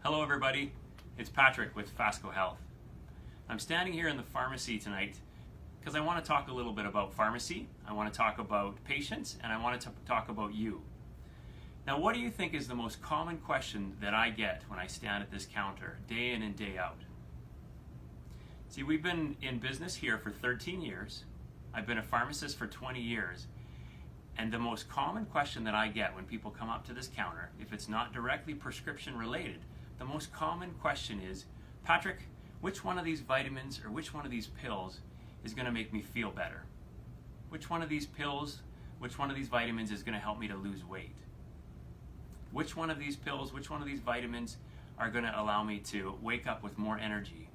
Hello everybody, it's Patrick with Fasco Health. I'm standing here in the pharmacy tonight because I want to talk a little bit about pharmacy, I want to talk about patients, and I want to talk about you. Now, what do you think is the most common question that I get when I stand at this counter day in and day out? See, we've been in business here for 13 years. I've been a pharmacist for 20 years. And the most common question that I get when people come up to this counter, if it's not directly prescription related, the most common question is, Patrick, which one of these vitamins or which one of these pills is going to make me feel better? Which one of these pills, which one of these vitamins is going to help me to lose weight? Which one of these pills, which one of these vitamins are going to allow me to wake up with more energy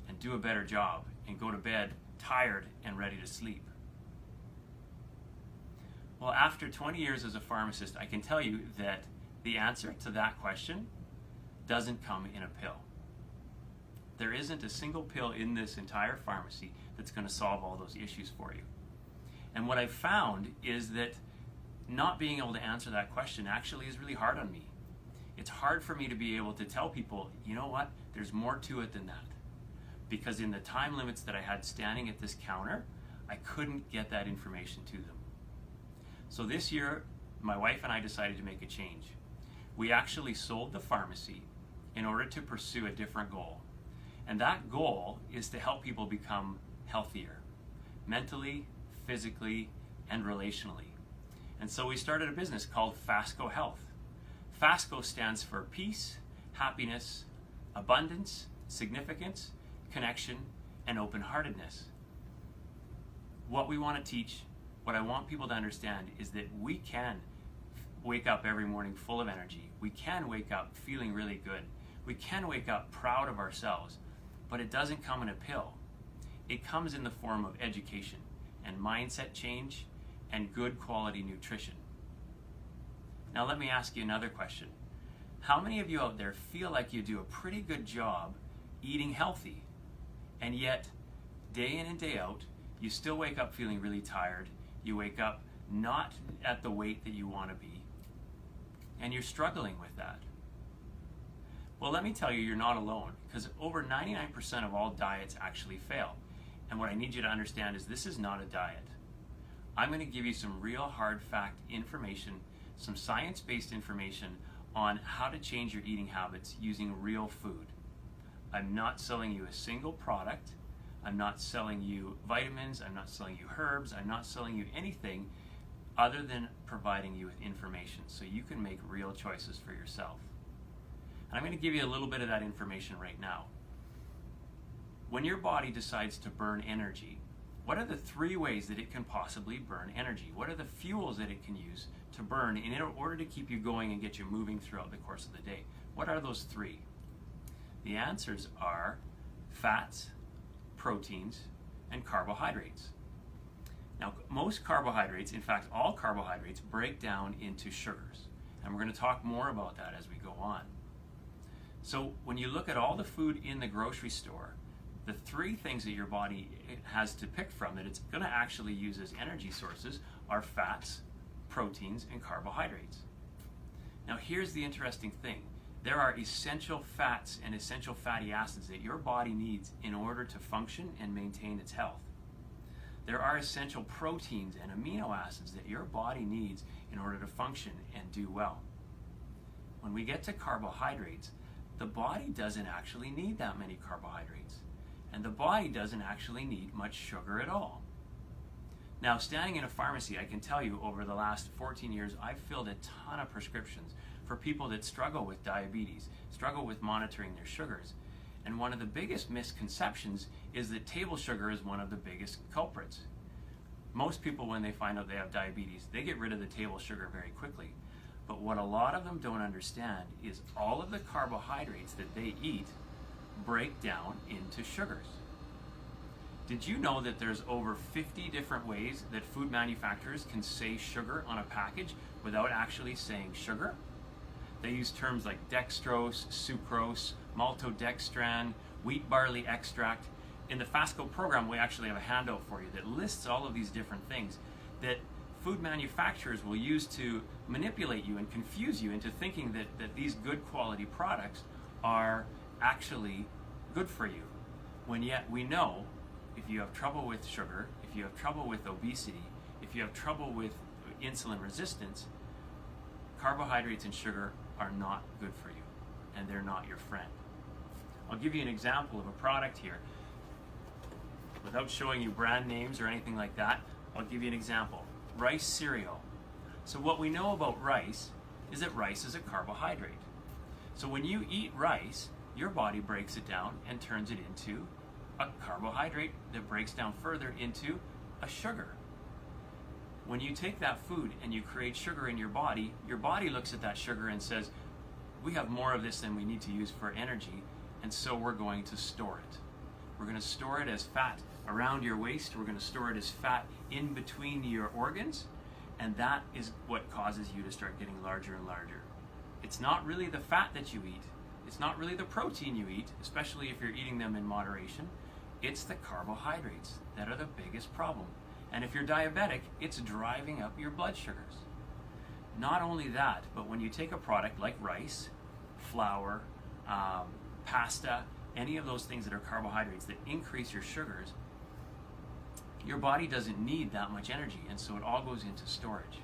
and do a better job and go to bed tired and ready to sleep? Well, after 20 years as a pharmacist, I can tell you that the answer to that question doesn't come in a pill. There isn't a single pill in this entire pharmacy that's going to solve all those issues for you. And what I've found is that not being able to answer that question actually is really hard on me. It's hard for me to be able to tell people, you know what, there's more to it than that. Because in the time limits that I had standing at this counter, I couldn't get that information to them. So this year, my wife and I decided to make a change. We actually sold the pharmacy in order to pursue a different goal. And that goal is to help people become healthier, mentally, physically, and relationally. And so we started a business called Fasco Health. Fasco stands for peace, happiness, abundance, significance, connection, and open-heartedness. What we want to teach, what I want people to understand is that we can wake up every morning full of energy. We can wake up feeling really good. We can wake up proud of ourselves, but it doesn't come in a pill. It comes in the form of education and mindset change and good quality nutrition. Now let me ask you another question. How many of you out there feel like you do a pretty good job eating healthy, and yet day in and day out, you still wake up feeling really tired, you wake up not at the weight that you want to be, and you're struggling with that? Well, let me tell you, you're not alone, because over 99% of all diets actually fail. And what I need you to understand is this is not a diet. I'm going to give you some real hard fact information, some science-based information on how to change your eating habits using real food. I'm not selling you a single product. I'm not selling you vitamins. I'm not selling you herbs. I'm not selling you anything other than providing you with information so you can make real choices for yourself. And I'm going to give you a little bit of that information right now. When your body decides to burn energy, what are the 3 ways that it can possibly burn energy? What are the fuels that it can use to burn in order to keep you going and get you moving throughout the course of the day? What are those 3? The answers are fats, proteins, and carbohydrates. Now, most carbohydrates, in fact all carbohydrates, break down into sugars. And we're going to talk more about that as we go on. So when you look at all the food in the grocery store, the 3 things that your body has to pick from that it's going to actually use as energy sources are fats, proteins, and carbohydrates. Now here's the interesting thing. There are essential fats and essential fatty acids that your body needs in order to function and maintain its health. There are essential proteins and amino acids that your body needs in order to function and do well. When we get to carbohydrates, the body doesn't actually need that many carbohydrates, and the body doesn't actually need much sugar at all. Now, standing in a pharmacy, I can tell you over the last 14 years, I've filled a ton of prescriptions for people that struggle with diabetes, struggle with monitoring their sugars. And one of the biggest misconceptions is that table sugar is one of the biggest culprits. Most people, when they find out they have diabetes, they get rid of the table sugar very quickly. But what a lot of them don't understand is all of the carbohydrates that they eat break down into sugars. Did you know that there's over 50 different ways that food manufacturers can say sugar on a package without actually saying sugar? They use terms like dextrose, sucrose, maltodextran, wheat barley extract. In the Fasco program, we actually have a handout for you that lists all of these different things that food manufacturers will use to manipulate you and confuse you into thinking that these good quality products are actually good for you. When yet we know if you have trouble with sugar, if you have trouble with obesity, if you have trouble with insulin resistance, carbohydrates and sugar are not good for you, and they're not your friend. I'll give you an example of a product here. Without showing you brand names or anything like that, I'll give you an example. Rice cereal. So what we know about rice is that rice is a carbohydrate. So when you eat rice, your body breaks it down and turns it into a carbohydrate that breaks down further into a sugar. When you take that food and you create sugar in your body looks at that sugar and says, we have more of this than we need to use for energy, and so we're going to store it. We're going to store it as fat around your waist. We're going to store it as fat in between your organs, and that is what causes you to start getting larger and larger. It's not really the fat that you eat. It's not really the protein you eat, especially if you're eating them in moderation. It's the carbohydrates that are the biggest problem. And if you're diabetic, it's driving up your blood sugars. Not only that, but when you take a product like rice, flour, pasta, any of those things that are carbohydrates that increase your sugars, your body doesn't need that much energy, and so it all goes into storage.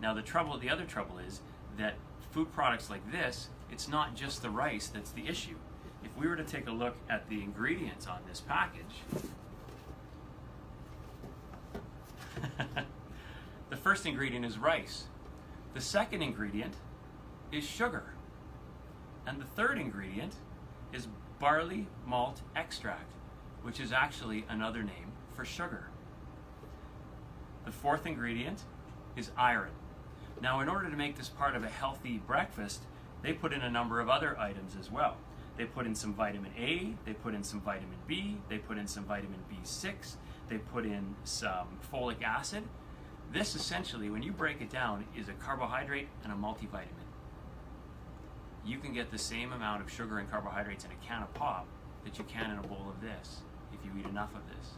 Now the other trouble is that food products like this, it's not just the rice that's the issue. If we were to take a look at the ingredients on this package, the first ingredient is rice. The second ingredient is sugar. And the third ingredient is barley malt extract, which is actually another name for sugar. The fourth ingredient is iron. Now, in order to make this part of a healthy breakfast, they put in a number of other items as well. They put in some vitamin A, they put in some vitamin B, they put in some vitamin B6, they put in some folic acid. This essentially, when you break it down, is a carbohydrate and a multivitamin. You can get the same amount of sugar and carbohydrates in a can of pop that you can in a bowl of this if you eat enough of this.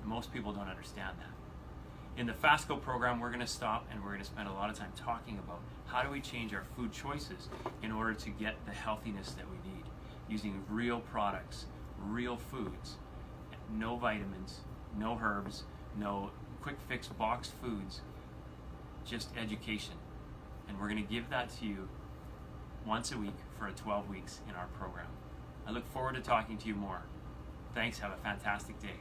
And most people don't understand that. In the Fasco program, we're going to stop and we're going to spend a lot of time talking about how do we change our food choices in order to get the healthiness that we need, using real products, real foods, no vitamins, no herbs, no quick fix boxed foods, just education. And we're going to give that to you once a week for 12 weeks in our program. I look forward to talking to you more. Thanks, have a fantastic day.